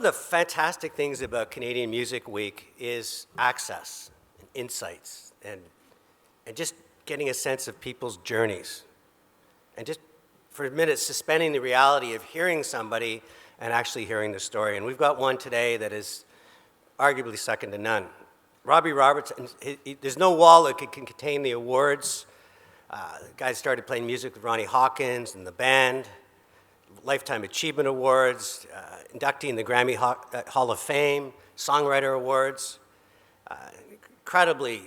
the fantastic things about Canadian Music Week is access, and insights, and just getting a sense of people's journeys. And just for a minute, suspending the reality of hearing somebody and actually hearing the story. And we've got one today that is arguably second to none. Robbie Robertson, there's no wall that can contain the awards. The guy started playing music with Ronnie Hawkins and the band, Lifetime Achievement Awards, inductee in the Grammy Hall of Fame, Songwriter Awards. Incredibly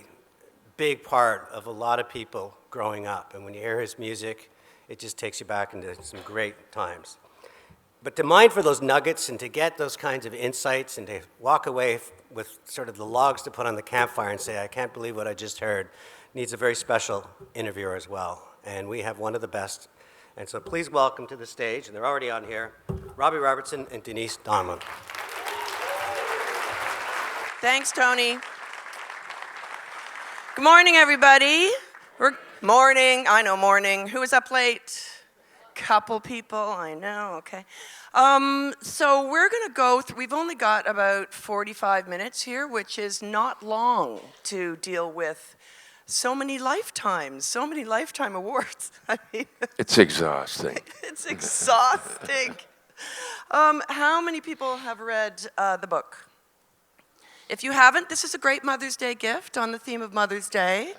big part of a lot of people growing up. And when you hear his music, it just takes you back into some great times. But to mine for those nuggets and to get those kinds of insights and to walk away with sort of the logs to put on the campfire and say, I can't believe what I just heard, needs a very special interviewer as well. And we have one of the best. And so please welcome to the stage, and they're already on here, Robbie Robertson and Denise Donlon. Thanks, Tony. Good morning, everybody. Morning. Who was up late? Couple people, I know, okay. So we're going to go through, we've only got about 45 minutes here, which is not long to deal with so many lifetime awards. I mean, it's exhausting. It's exhausting. How many people have read the book? If you haven't, this is a great Mother's Day gift on the theme of Mother's Day.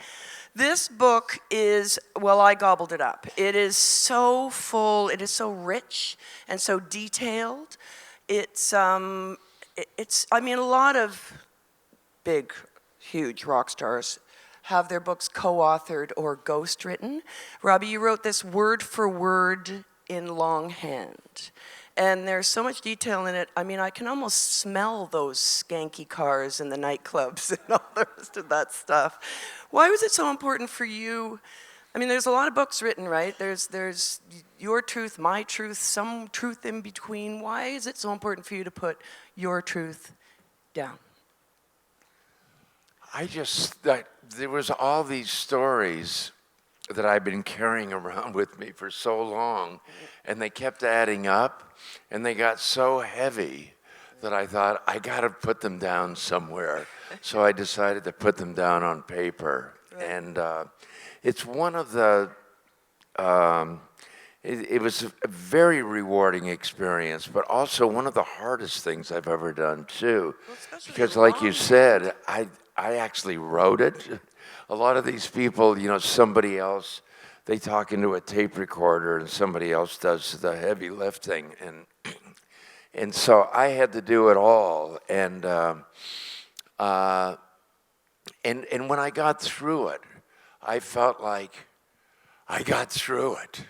This book is, well, I gobbled it up. It is so full, it is so rich and so detailed. I mean, a lot of big, huge rock stars have their books co-authored or ghostwritten. Robbie, you wrote this word for word in longhand. And there's so much detail in it. I mean, I can almost smell those skanky cars in the nightclubs and all the rest of that stuff. Why was it so important for you? I mean, there's a lot of books written, right? There's your truth, my truth, some truth in between. Why is it so important for you to put your truth down? There was all these stories that I've been carrying around with me for so long, and they kept adding up, and they got so heavy that I thought, I gotta put them down somewhere. So I decided to put them down on paper. Right. And it's one of the, it was a very rewarding experience, but also one of the hardest things I've ever done too. Well, because like you said, I actually wrote it. A lot of these people, somebody else, they talk into a tape recorder and somebody else does the heavy lifting. And so I had to do it all. And when I got through it, I felt like I got through it.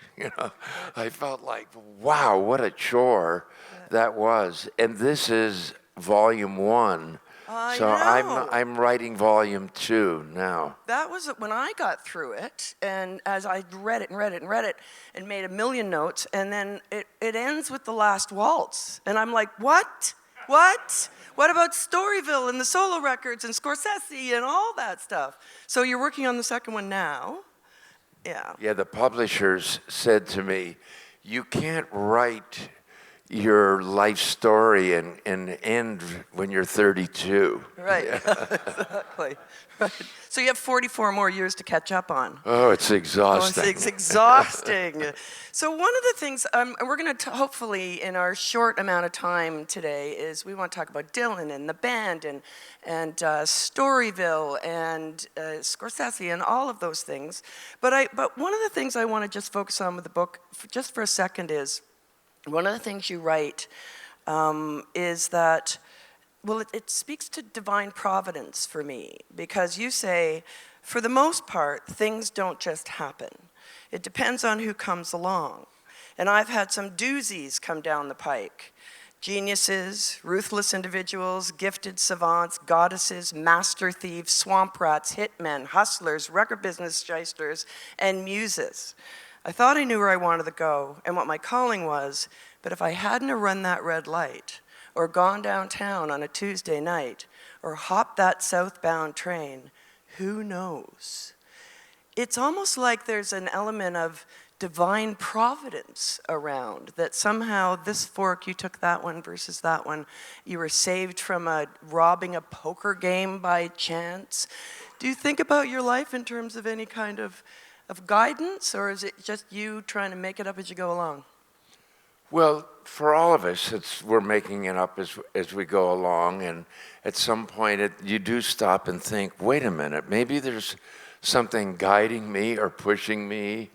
I felt like, wow, what a chore that was. And this is volume 1. So I'm writing volume 2 now. That was when I got through it, and as I read it and made a million notes, and then it ends with the last waltz. And I'm like, what? What? What about Storyville and the solo records and Scorsese and all that stuff? So you're working on the second one now? Yeah. Yeah, the publishers said to me, you can't write your life story and end when you're 32. Right, yeah. Exactly. Right. So you have 44 more years to catch up on. Oh, it's exhausting. It's exhausting. So one of the things, we're going to hopefully, in our short amount of time today, is we want to talk about Dylan and the band and Storyville and Scorsese and all of those things. But one of the things I want to just focus on with the book, just for a second, is one of the things you write is that, well, it speaks to divine providence for me, because you say, for the most part, things don't just happen. It depends on who comes along. And I've had some doozies come down the pike. Geniuses, ruthless individuals, gifted savants, goddesses, master thieves, swamp rats, hitmen, hustlers, record business shysters, and muses. I thought I knew where I wanted to go and what my calling was, but if I hadn't run that red light, or gone downtown on a Tuesday night, or hopped that southbound train, who knows? It's almost like there's an element of divine providence around, that somehow this fork, you took that one versus that one. You were saved from robbing a poker game by chance. Do you think about your life in terms of any kind of guidance, or is it just you trying to make it up as you go along? Well, for all of us, we're making it up as we go along, and at some point you do stop and think, wait a minute, maybe there's something guiding me or pushing me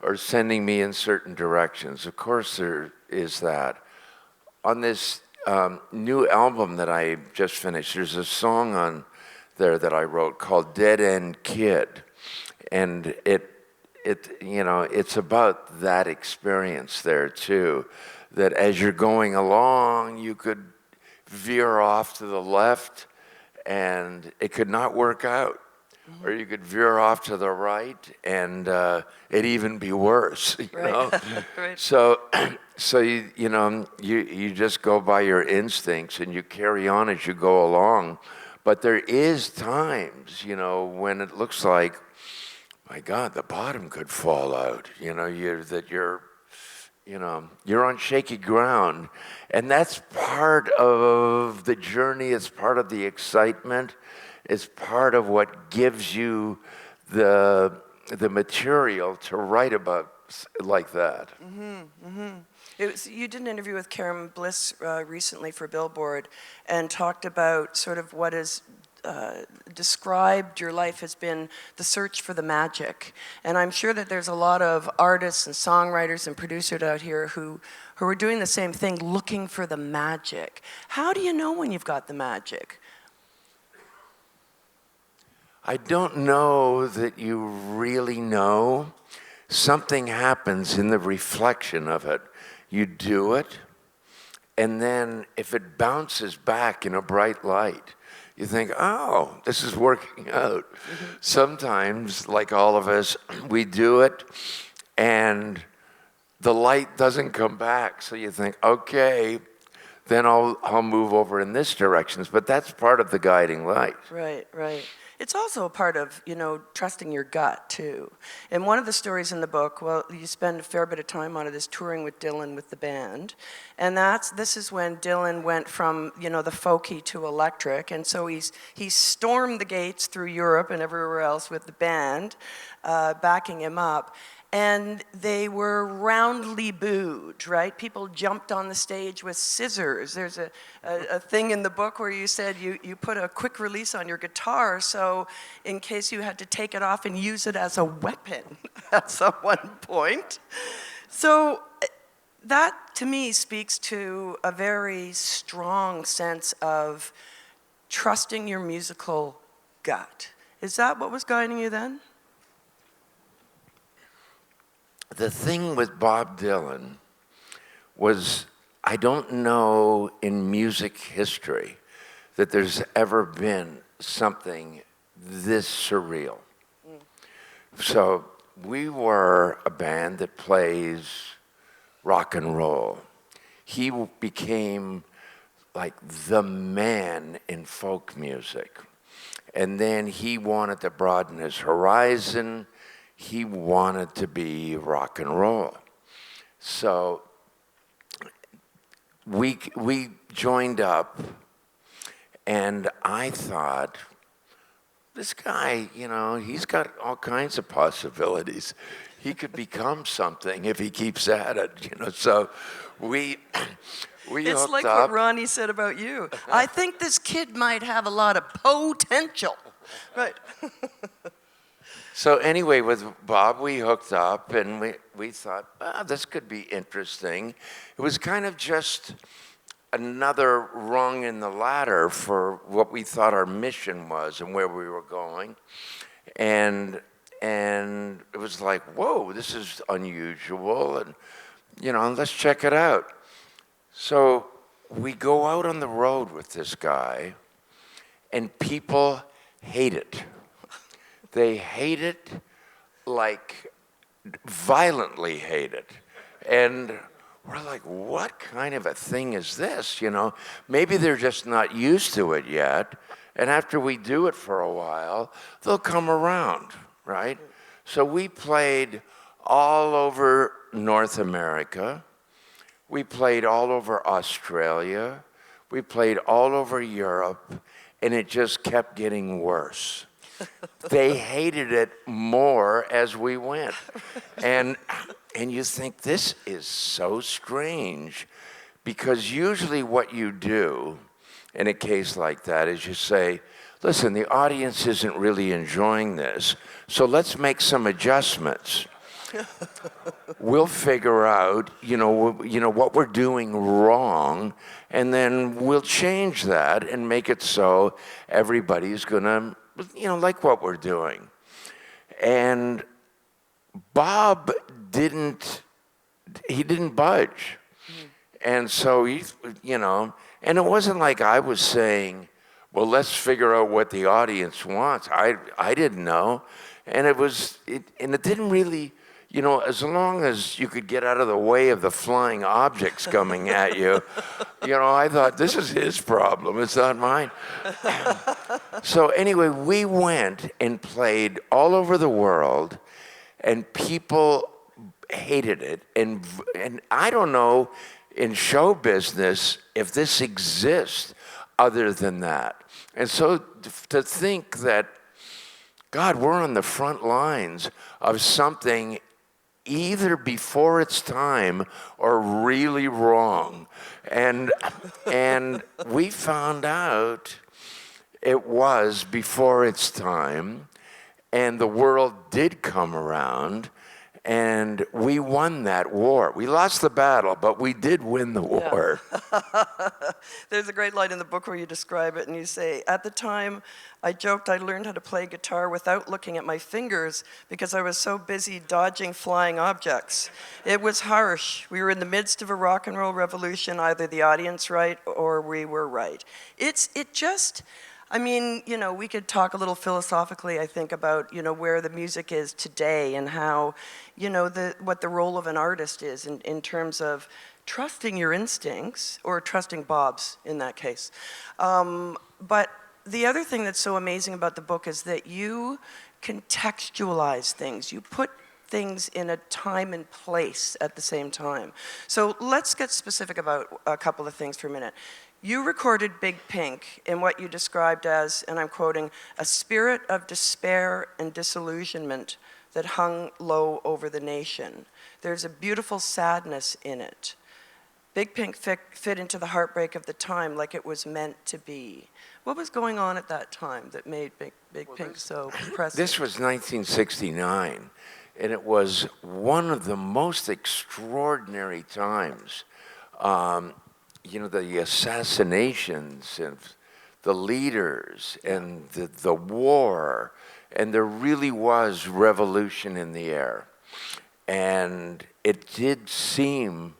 or sending me in certain directions. Of course there is that. On this new album that I just finished, there's a song on there that I wrote called Dead End Kid, and it's about that experience there too, that as you're going along, you could veer off to the left and it could not work out. Mm-hmm. Or you could veer off to the right and it'd even be worse, you know? Right. So you just go by your instincts and you carry on as you go along. But there is times, when it looks like, my God, the bottom could fall out. You're on shaky ground, and that's part of the journey. It's part of the excitement. It's part of what gives you the material to write about like that. Mm-hmm, mm-hmm. You did an interview with Karen Bliss recently for Billboard, and talked about sort of what is described your life has been the search for the magic. And I'm sure that there's a lot of artists and songwriters and producers out here who are doing the same thing, looking for the magic. How do you know when you've got the magic? I don't know that you really know. Something happens in the reflection of it. You do it, and then if it bounces back in a bright light, you think, oh, this is working out. Mm-hmm. Sometimes, like all of us, we do it, and the light doesn't come back. So you think, okay, then I'll move over in this direction. But that's part of the guiding light. Right, right. It's also a part of, trusting your gut, too. And one of the stories in the book, well, you spend a fair bit of time on it, is touring with Dylan with the band. And this is when Dylan went from, the folky to electric. And so he stormed the gates through Europe and everywhere else with the band, backing him up. And they were roundly booed, right? People jumped on the stage with scissors. There's a thing in the book where you said you put a quick release on your guitar, so in case you had to take it off and use it as a weapon at some one point. So that, to me, speaks to a very strong sense of trusting your musical gut. Is that what was guiding you then? The thing with Bob Dylan was, I don't know in music history that there's ever been something this surreal. So we were a band that plays rock and roll. He became like the man in folk music. And then he wanted to broaden his horizon. He wanted to be rock and roll. So we joined up, and I thought, this guy, he's got all kinds of possibilities. He could become something if he keeps at it, So we It's hooked like up. what Ronnie said about you. I think this kid might have a lot of potential. Right. So anyway, with Bob, we hooked up, and we thought, this could be interesting. It was kind of just another rung in the ladder for what we thought our mission was and where we were going. And it was like, whoa, this is unusual, and, let's check it out. So we go out on the road with this guy, and people hate it. They hate it, like violently hate it. And we're like, what kind of a thing is this, Maybe they're just not used to it yet. And after we do it for a while, they'll come around, right? So we played all over North America. We played all over Australia. We played all over Europe, and it just kept getting worse. They hated it more as we went. And you think, this is so strange, because usually what you do in a case like that is you say, listen, the audience isn't really enjoying this, so let's make some adjustments. We'll figure out, what we're doing wrong, and then we'll change that and make it so everybody's gonna, like what we're doing. And Bob didn't budge. And so and it wasn't like I was saying, well, let's figure out what the audience wants. I didn't know. And it didn't really, as long as you could get out of the way of the flying objects coming at you, I thought, this is his problem, it's not mine. So anyway, we went and played all over the world, and people hated it. And I don't know in show business if this exists other than that. And so to think that, God, we're on the front lines of something either before its time or really wrong. And we found out it was before its time, and the world did come around, and we won that war. We lost the battle, but we did win the war. Yeah. There's a great line in the book where you describe it, and you say, at the time, I joked I learned how to play guitar without looking at my fingers because I was so busy dodging flying objects. It was harsh. We were in the midst of a rock and roll revolution, either the audience right or we were right. We could talk a little philosophically, I think, about, where the music is today and how, what the role of an artist is in terms of trusting your instincts, or trusting Bob's in that case. But the other thing that's so amazing about the book is that you contextualize things. You put things in a time and place at the same time. So let's get specific about a couple of things for a minute. You recorded Big Pink in what you described as, and I'm quoting, a spirit of despair and disillusionment that hung low over the nation. There's a beautiful sadness in it. Big Pink fit into the heartbreak of the time like it was meant to be. What was going on at that time that made Big Pink so impressive? This was 1969, and it was one of the most extraordinary times. The assassinations and the leaders and the war, and there really was revolution in the air. And it did seem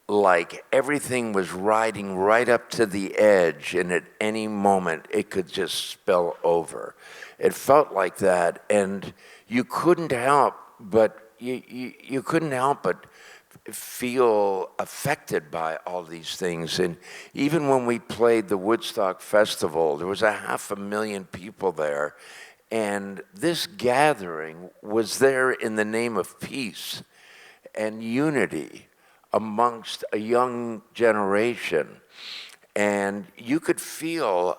like everything was riding right up to the edge, and at any moment it could just spill over. It felt like that, and you couldn't help but feel affected by all these things. And even when we played the Woodstock Festival, there was 500,000 people there, and this gathering was there in the name of peace and unity amongst a young generation. And you could feel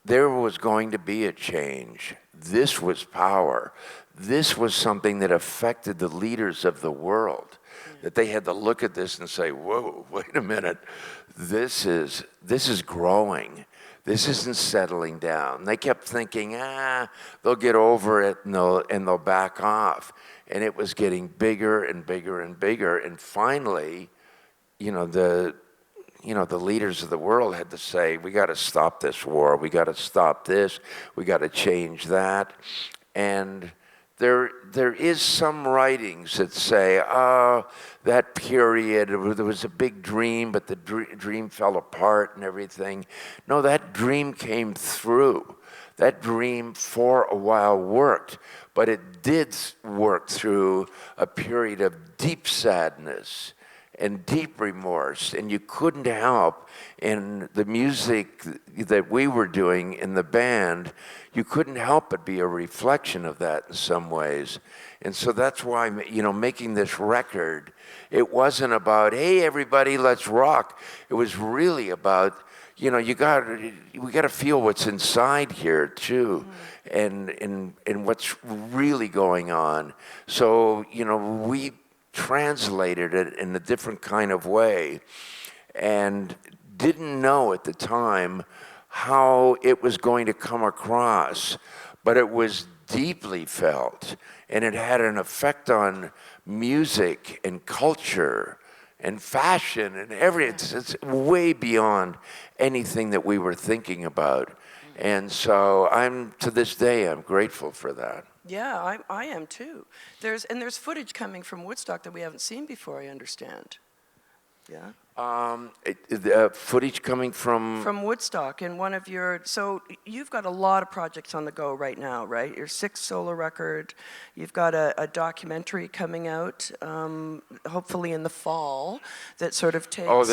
there was going to be a change. This was power. This was something that affected the leaders of the world, that they had to look at this and say, whoa, wait a minute, this is growing. This isn't settling down. They kept thinking, they'll get over it and they'll back off. And it was getting bigger and bigger and bigger. And finally, the leaders of the world had to say, we got to stop this war. We got to stop this. We got to change that. And there is some writings that say, that period, there was a big dream, but the dream fell apart and everything. No, that dream came through. That dream for a while worked, but it did work through a period of deep sadness and deep remorse, and you couldn't help. In the music that we were doing in the band, you couldn't help but be a reflection of that in some ways. And so that's why, making this record, it wasn't about, hey, everybody, let's rock. It was really about, we got to feel what's inside here too, and what's really going on. So, we translated it in a different kind of way, and didn't know at the time how it was going to come across, but it was deeply felt, and it had an effect on music and culture and fashion and everything. It's way beyond anything that we were thinking about. And so to this day, I'm grateful for that. Yeah, I am too. There's footage coming from Woodstock that we haven't seen before, I understand. Yeah? The footage coming From Woodstock, and so you've got a lot of projects on the go right now, right? Your 6th solo record, you've got a documentary coming out, hopefully in the fall, that sort of takes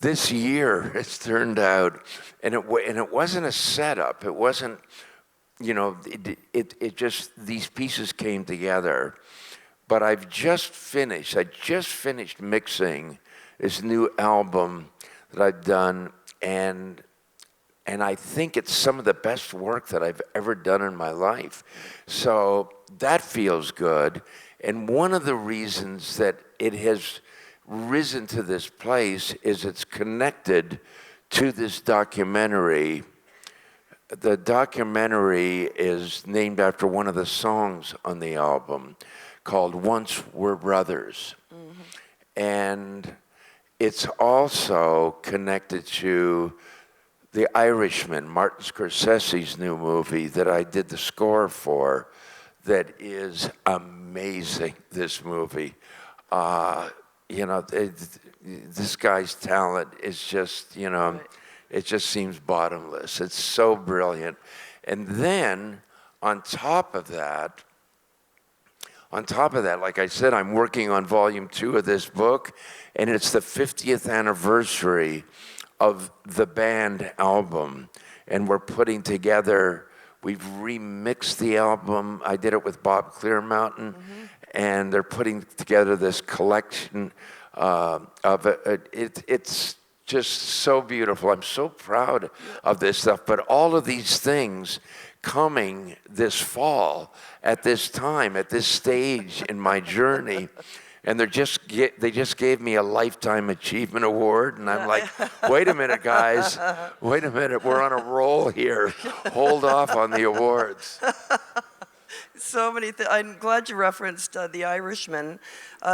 this year it's turned out, and it wasn't a setup. It wasn't, it just, these pieces came together. But I just finished mixing this new album that I've done, and I think it's some of the best work that I've ever done in my life. So that feels good. And one of the reasons that it has risen to this place is it's connected to this documentary. The documentary is named after one of the songs on the album, called Once We're Brothers. And it's also connected to The Irishman, Martin Scorsese's new movie that I did the score for, that is amazing, this movie. This guy's talent is just, it just seems bottomless. It's so brilliant. And then on top of that, like I said, I'm working on volume 2 of this book, and it's the 50th anniversary of the band album. And we're putting together, we've remixed the album. I did it with Bob Clearmountain, and they're putting together this collection of it. It's just so beautiful. I'm so proud of this stuff. But all of these things coming this fall, at this time, at this stage in my journey, and they just gave me a Lifetime Achievement Award, and I'm like, wait a minute, guys, wait a minute, we're on a roll here. Hold off on the awards. So many things. I'm glad you referenced The Irishman.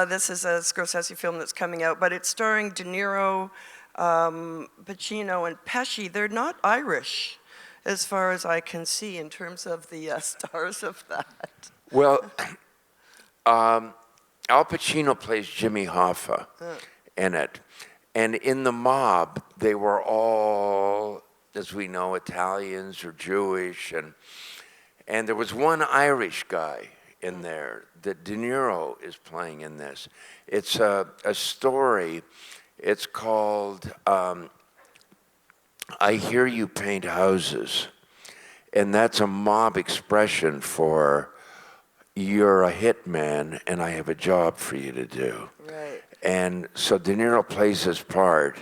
This is a Scorsese film that's coming out, but it's starring De Niro, Pacino, and Pesci. They're not Irish, as far as I can see, in terms of the stars of that. Well, Al Pacino plays Jimmy Hoffa in it. And in The Mob, they were all, as we know, Italians or Jewish. And there was one Irish guy in there that De Niro is playing in this. It's a story. It's called I Hear You Paint Houses. And that's a mob expression for, you're a hitman and I have a job for you to do. Right. And so De Niro plays his part,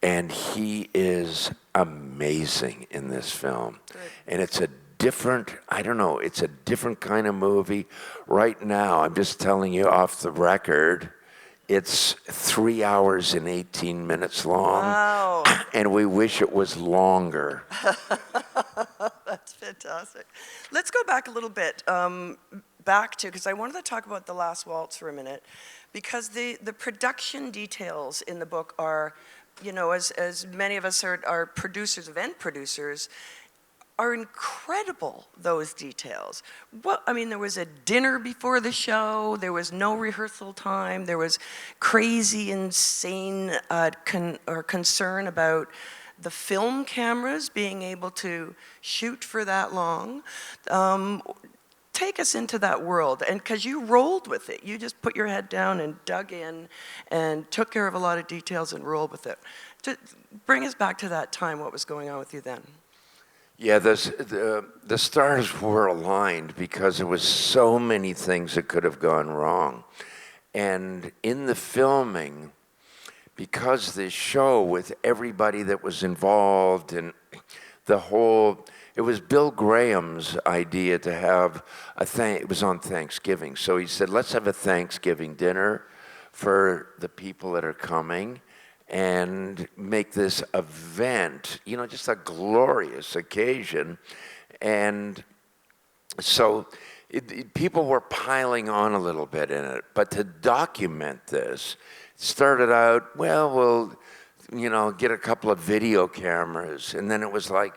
and he is amazing in this film. Good. And it's a different, it's a different kind of movie. Right now, I'm just telling you off the record, it's 3 hours and 18 minutes long. Wow. And we wish it was longer. That's fantastic. Let's go back a little bit, because I wanted to talk about The Last Waltz for a minute, because the production details in the book are, as many of us are producers, event producers, are incredible, those details. There was a dinner before the show, there was no rehearsal time, there was crazy, insane concern about the film cameras being able to shoot for that long. take us into that world, and because you rolled with it. You just put your head down and dug in and took care of a lot of details and rolled with it. To bring us back to that time, what was going on with you then? Yeah, the stars were aligned because there was so many things that could have gone wrong. And in the filming, because this show with everybody that was involved and it was Bill Graham's idea to have it was on Thanksgiving. So he said, let's have a Thanksgiving dinner for the people that are coming and make this event, just a glorious occasion. And so people were piling on a little bit in it. But to document this, it started out, we'll get a couple of video cameras. And then it was like,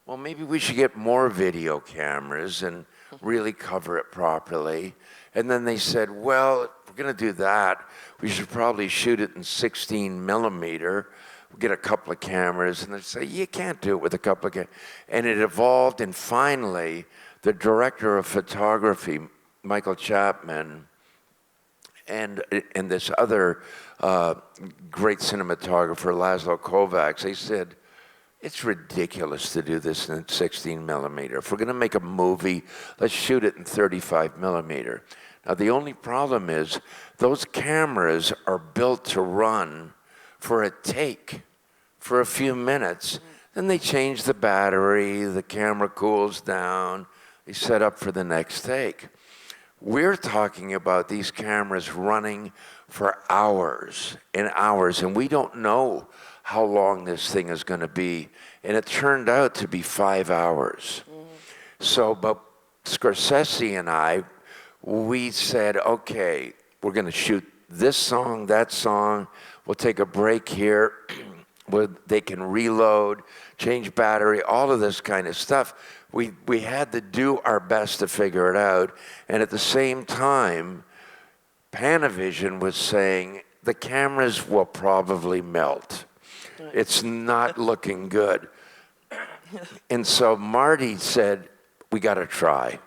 well, maybe we should get more video cameras and really cover it properly. And then they said, well, if we're going to do that, we should probably shoot it in 16 millimeter. We'll get a couple of cameras. And they say, you can't do it with a couple of cameras. And it evolved, and finally, the director of photography, Michael Chapman, and this other great cinematographer, Laszlo Kovacs, they said, it's ridiculous to do this in 16 millimeter. If we're going to make a movie, let's shoot it in 35 millimeter. Now, the only problem is those cameras are built to run for a take for a few minutes. Then they change the battery, the camera cools down, they set up for the next take. We're talking about these cameras running for hours and hours, and we don't know how long this thing is going to be. And it turned out to be 5 hours. So, but Scorsese and I, we said, okay, we're going to shoot this song, that song. We'll take a break here where they can reload, change battery, all of this kind of stuff. We had to do our best to figure it out. And at the same time, Panavision was saying the cameras will probably melt. It's not looking good. And so Marty said, we got to try.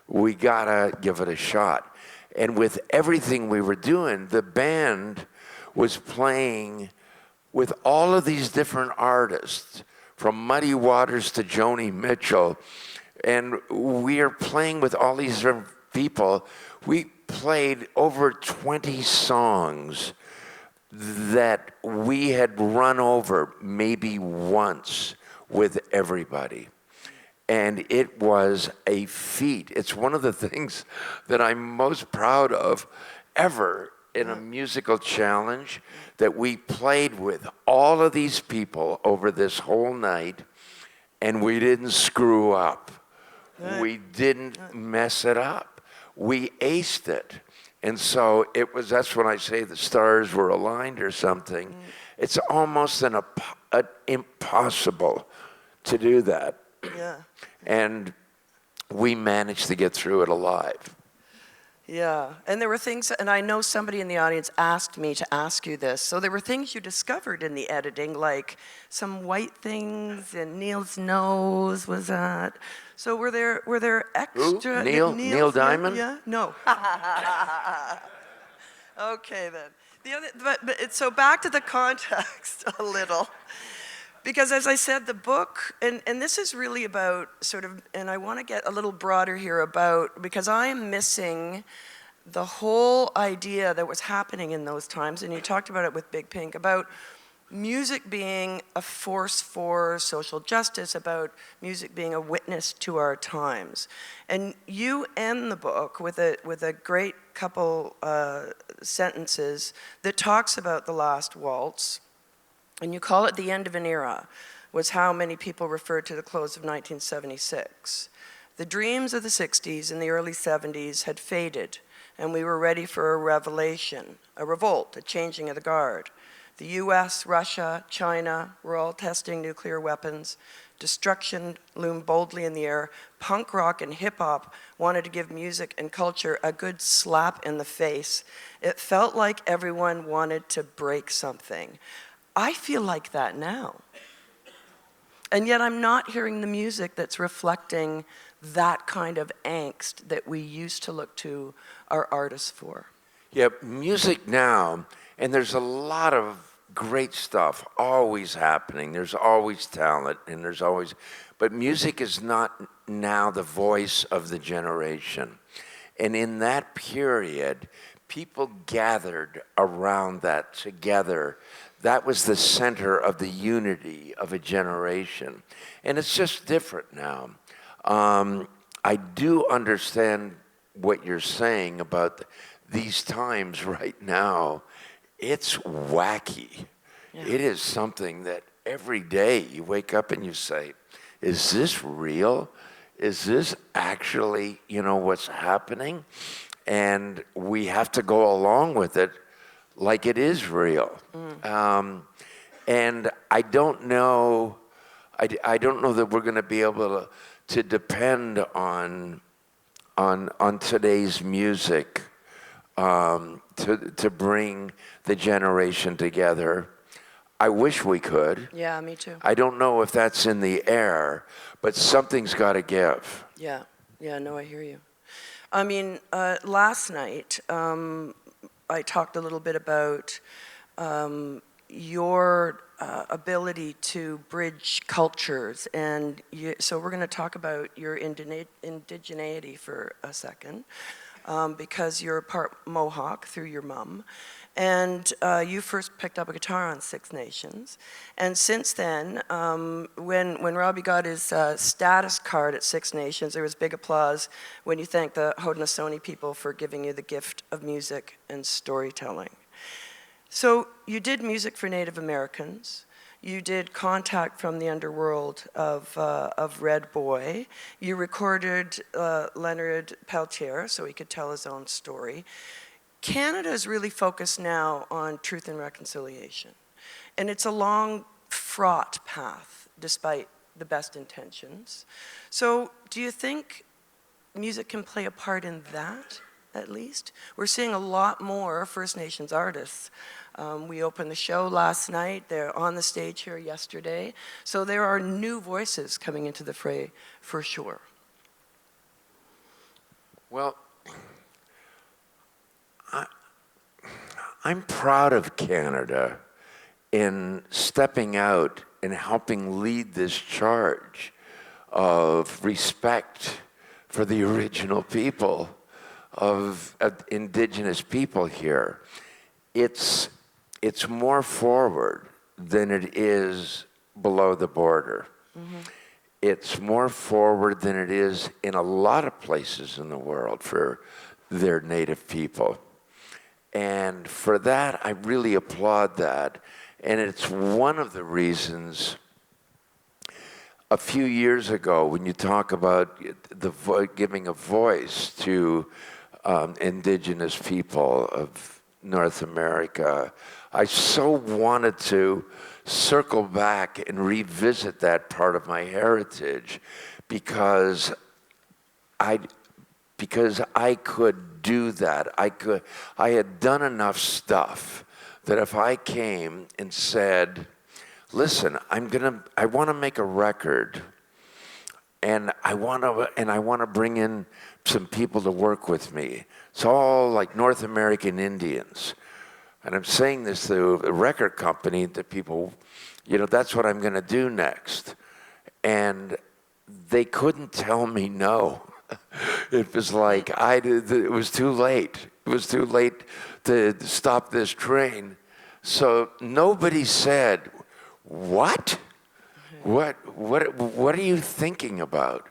We got to give it a shot. And with everything we were doing, the band was playing with all of these different artists, from Muddy Waters to Joni Mitchell. And we are playing with all these different people. We played over 20 songs that we had run over maybe once with everybody. And it was a feat. It's one of the things that I'm most proud of ever in a musical challenge, that we played with all of these people over this whole night, and we didn't screw up. We didn't mess it up. We aced it. And so that's when I say the stars were aligned or something. It's almost an impossible to do that. Yeah. And we managed to get through it alive. Yeah, and there were things, and I know somebody in the audience asked me to ask you this. So there were things you discovered in the editing, like some white things in Neil's nose, was that? So were there extra? Who? Neil Diamond? Yeah, no. Okay then. So back to the context a little. Because as I said, the book, and this is really about sort of, and I want to get a little broader here about, because I am missing the whole idea that was happening in those times, and you talked about it with Big Pink, about music being a force for social justice, about music being a witness to our times. And you end the book with a great couple sentences that talks about the last waltz. And you call it the end of an era, was how many people referred to the close of 1976. The dreams of the 60s and the early 70s had faded, and we were ready for a revelation, a revolt, a changing of the guard. The US, Russia, China were all testing nuclear weapons. Destruction loomed boldly in the air. Punk rock and hip hop wanted to give music and culture a good slap in the face. It felt like everyone wanted to break something. I feel like that now. And yet I'm not hearing the music that's reflecting that kind of angst that we used to look to our artists for? Yeah, music now, and there's a lot of great stuff always happening. There's always talent, and but music is not now the voice of the generation. And in that period, people gathered around that together. That was the center of the unity of a generation. And it's just different now. I do understand what you're saying about these times right now. It's wacky. Yeah. It is something that every day you wake up and you say, is this real? Is this actually, what's happening? And we have to go along with it like it is real. And I don't know, I don't know that we're going to be able to depend on today's music to bring the generation together. I wish we could. Yeah, me too. I don't know if that's in the air, but something's got to give. Yeah, no, I hear you. I mean, last night, I talked a little bit about your ability to bridge cultures, and so we're going to talk about your indigeneity for a second, because you're part Mohawk through your mom, and you first picked up a guitar on Six Nations, and since then, when Robbie got his status card at Six Nations, there was big applause when you thanked the Haudenosaunee people for giving you the gift of music and storytelling. So you did music for Native Americans. You did Contact from the Underworld of Red Boy. You recorded Leonard Peltier so he could tell his own story. Canada is really focused now on truth and reconciliation. And it's a long, fraught path, despite the best intentions. So do you think music can play a part in that, at least? We're seeing a lot more First Nations artists. We opened the show last night. They're on the stage here yesterday. So there are new voices coming into the fray, for sure. Well, I'm proud of Canada in stepping out and helping lead this charge of respect for the original people of Indigenous people here. It's more forward than it is below the border. Mm-hmm. It's more forward than it is in a lot of places in the world for their native people. And for that, I really applaud that. And it's one of the reasons a few years ago, when you talk about giving a voice to Indigenous people of North America, I so wanted to circle back and revisit that part of my heritage because I could do that. I had done enough stuff that if I came and said, listen, I want to make a record, and I want to bring in some people to work with me. It's all like North American Indians. And I'm saying this to a record company that people, that's what I'm going to do next. And they couldn't tell me no. It was like it was too late. It was too late to stop this train. So nobody said, "What? What are you thinking about?"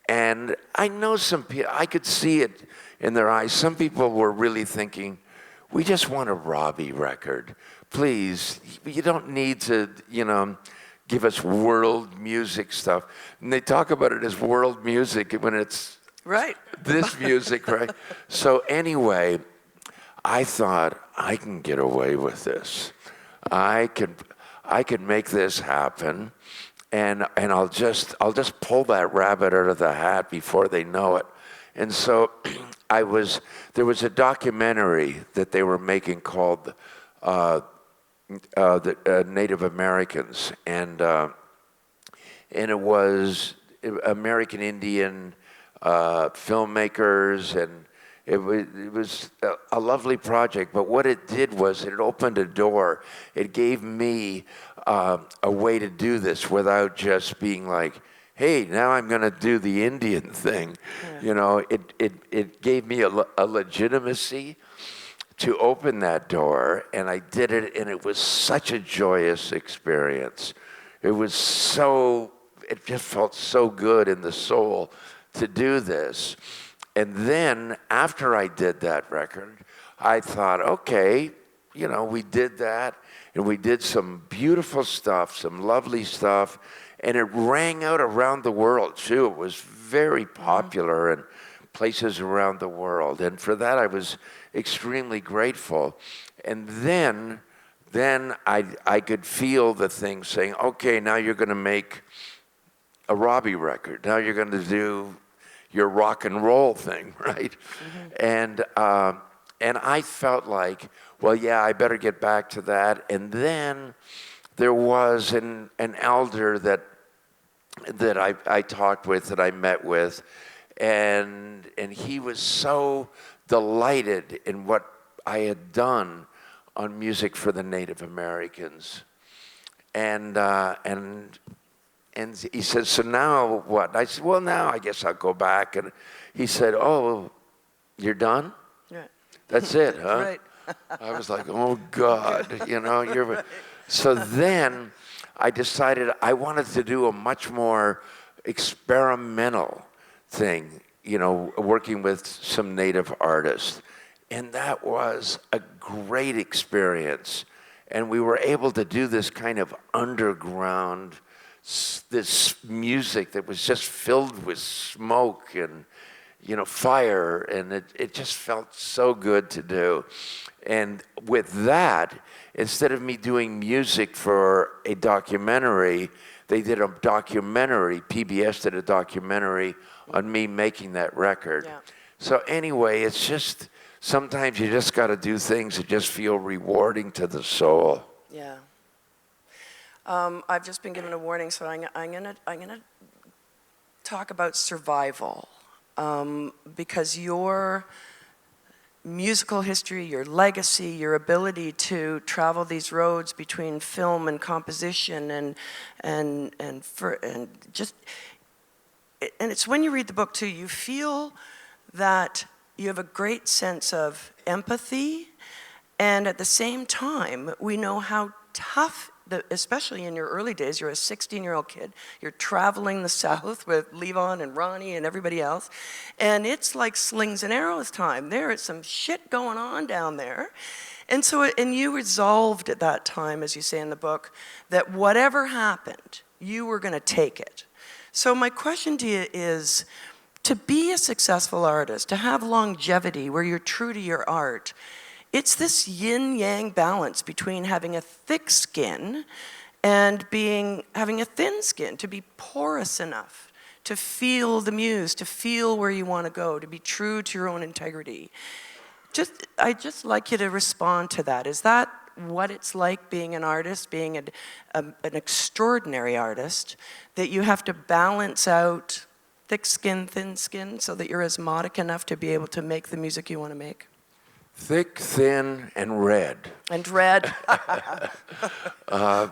And I know some people. I could see it in their eyes. Some people were really thinking, "We just want a Robbie record. Please, you don't need to, give us world music stuff." And they talk about it as world music when it's right. This music, right? So anyway, I thought I can get away with this. I could make this happen, and I'll just pull that rabbit out of the hat before they know it. And so there was a documentary that they were making called the Native Americans, and it was American Indian filmmakers, and it was a lovely project. But what it did was it opened a door. It gave me a way to do this without just being like, hey, now I'm going to do the Indian thing. Yeah. You know, it gave me a legitimacy to open that door, and I did it, and it was such a joyous experience. It just felt so good in the soul to do this. And then after I did that record, I thought, okay, you know, we did that, and we did some beautiful stuff, some lovely stuff, and it rang out around the world too. It was very popular in places around the world, and for that I was extremely grateful. And then I could feel the thing saying, okay, now you're going to make a Robbie record. Now you're going to do your rock and roll thing, right? Mm-hmm. And I felt like, well, yeah, I better get back to that. And then there was an elder that I talked with, that I met with, and he was so delighted in what I had done on music for the Native Americans. And he said, so now what? And I said, well, now I guess I'll go back. And he said, oh, you're done? Right. That's it, huh? Right. I was like, oh, God, you know. Right. So then I decided I wanted to do a much more experimental thing, you know, working with some Native artists. And that was a great experience. And we were able to do this kind of underground, this music that was just filled with smoke and, you know, fire, and it just felt so good to do. And with that, instead of me doing music for a documentary, they did a documentary, PBS did a documentary on me making that record. Yeah. So anyway, it's just, sometimes you just got to do things that just feel rewarding to the soul. Yeah. I've just been given a warning, so I'm gonna talk about survival, because your musical history, your legacy, your ability to travel these roads between film and composition, and it's when you read the book too, you feel that you have a great sense of empathy, and at the same time, we know how tough, especially in your early days, you're a 16-year-old kid, you're traveling the South with Levon and Ronnie and everybody else, and it's like slings and arrows time. There is some shit going on down there. And so, and you resolved at that time, as you say in the book, that whatever happened, you were going to take it. So my question to you is, to be a successful artist, to have longevity where you're true to your art, it's this yin-yang balance between having a thick skin and having a thin skin, to be porous enough, to feel the muse, to feel where you want to go, to be true to your own integrity. I'd just like you to respond to that. Is that what it's like being an artist, being an extraordinary artist, that you have to balance out thick skin, thin skin, so that you're asthmatic enough to be able to make the music you want to make? Thick, thin, and red. And red.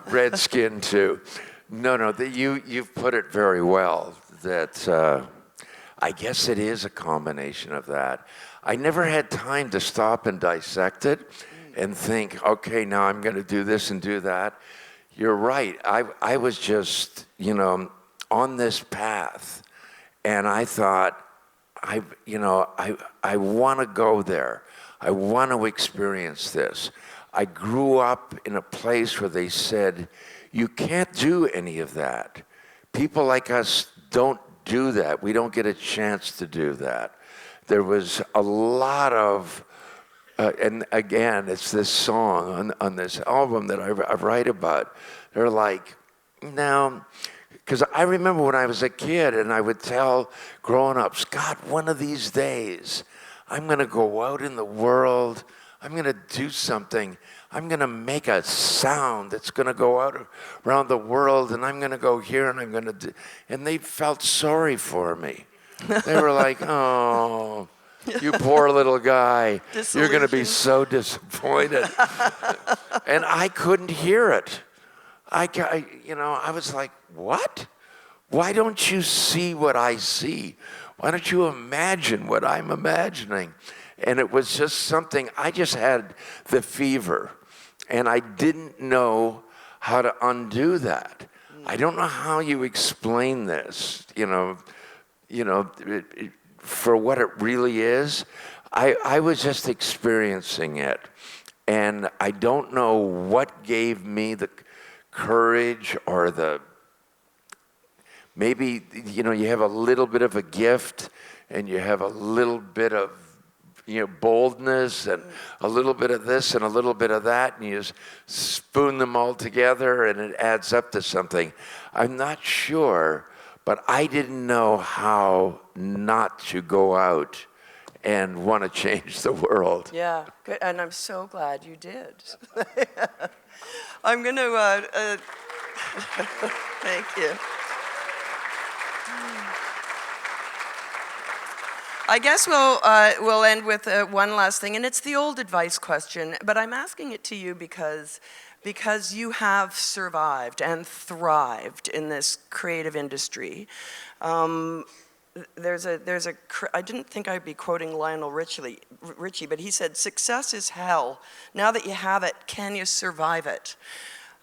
Red skin, too. No, you've put it very well, that I guess it is a combination of that. I never had time to stop and dissect it and think, okay, now I'm going to do this and do that. You're right. I was just, you know, on this path, and I thought, I want to go there. I want to experience this. I grew up in a place where they said, you can't do any of that. People like us don't do that. We don't get a chance to do that. There was a lot of, and again, it's this song on this album that I write about. They're like, now, because I remember when I was a kid and I would tell grown-ups, God, one of these days, I'm going to go out in the world, I'm going to do something. I'm going to make a sound that's going to go out around the world, and I'm going to go here, and I'm going to do. And they felt sorry for me. They were like, oh, you poor little guy. You're going to be so disappointed. And I couldn't hear it. I was like, what? Why don't you see what I see? Why don't you imagine what I'm imagining? And it was just something, I just had the fever, and I didn't know how to undo that. I don't know how you explain this, for what it really is. I was just experiencing it, and I don't know what gave me the courage or maybe, you have a little bit of a gift, and you have a little bit of boldness and a little bit of this and a little bit of that, and you just spoon them all together and it adds up to something. I'm not sure, but I didn't know how not to go out and want to change the world. Yeah, good. And I'm so glad you did. I'm going to, thank you. I guess we'll end with one last thing, and it's the old advice question, but I'm asking it to you because you have survived and thrived in this creative industry. I didn't think I'd be quoting Lionel Richie, but he said, "Success is hell. Now that you have it, can you survive it?"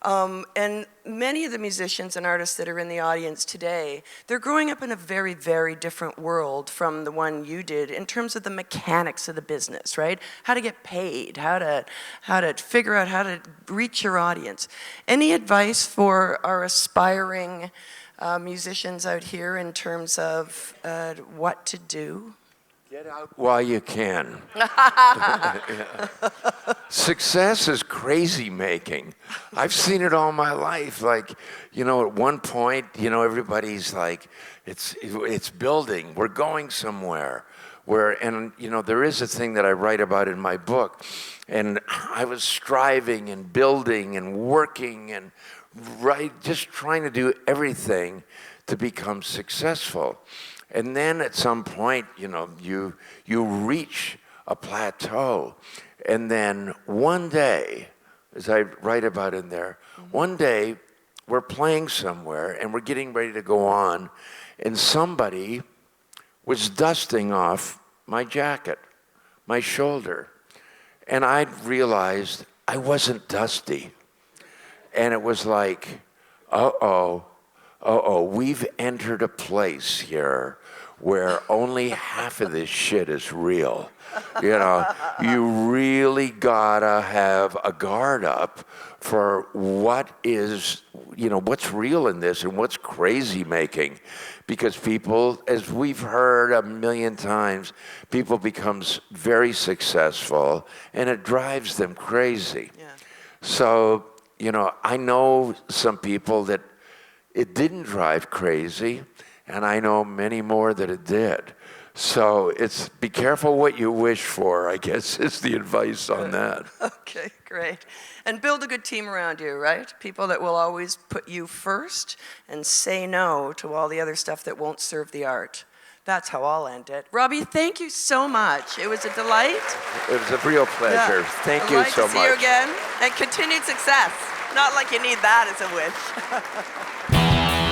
And many of the musicians and artists that are in the audience today, they're growing up in a very, very different world from the one you did in terms of the mechanics of the business, right? How to get paid, how to figure out how to reach your audience. Any advice for our aspiring musicians out here in terms of what to do? Get out while you can. Yeah. Success is crazy making. I've seen it all my life. Like, at one point, everybody's like, it's building. We're going somewhere. There is a thing that I write about in my book. And I was striving and building and working and just trying to do everything to become successful. And then at some point, you reach a plateau. And then one day, as I write about in there, one day we're playing somewhere and we're getting ready to go on, and somebody was dusting off my jacket, my shoulder. And I realized I wasn't dusty. And it was like, we've entered a place here where only half of this shit is real. You really gotta have a guard up for what is, what's real in this and what's crazy making. Because people, as we've heard a million times, people becomes very successful and it drives them crazy. Yeah. So, I know some people that it didn't drive crazy, and I know many more that it did. So it's be careful what you wish for, I guess, is the advice on that. Okay, great. And build a good team around you, right? People that will always put you first and say no to all the other stuff that won't serve the art. That's how I'll end it. Robbie, thank you so much. It was a delight. It was a real pleasure. Yeah. Thank you so much. I'd like to see you again. And continued success. Not like you need that as a wish.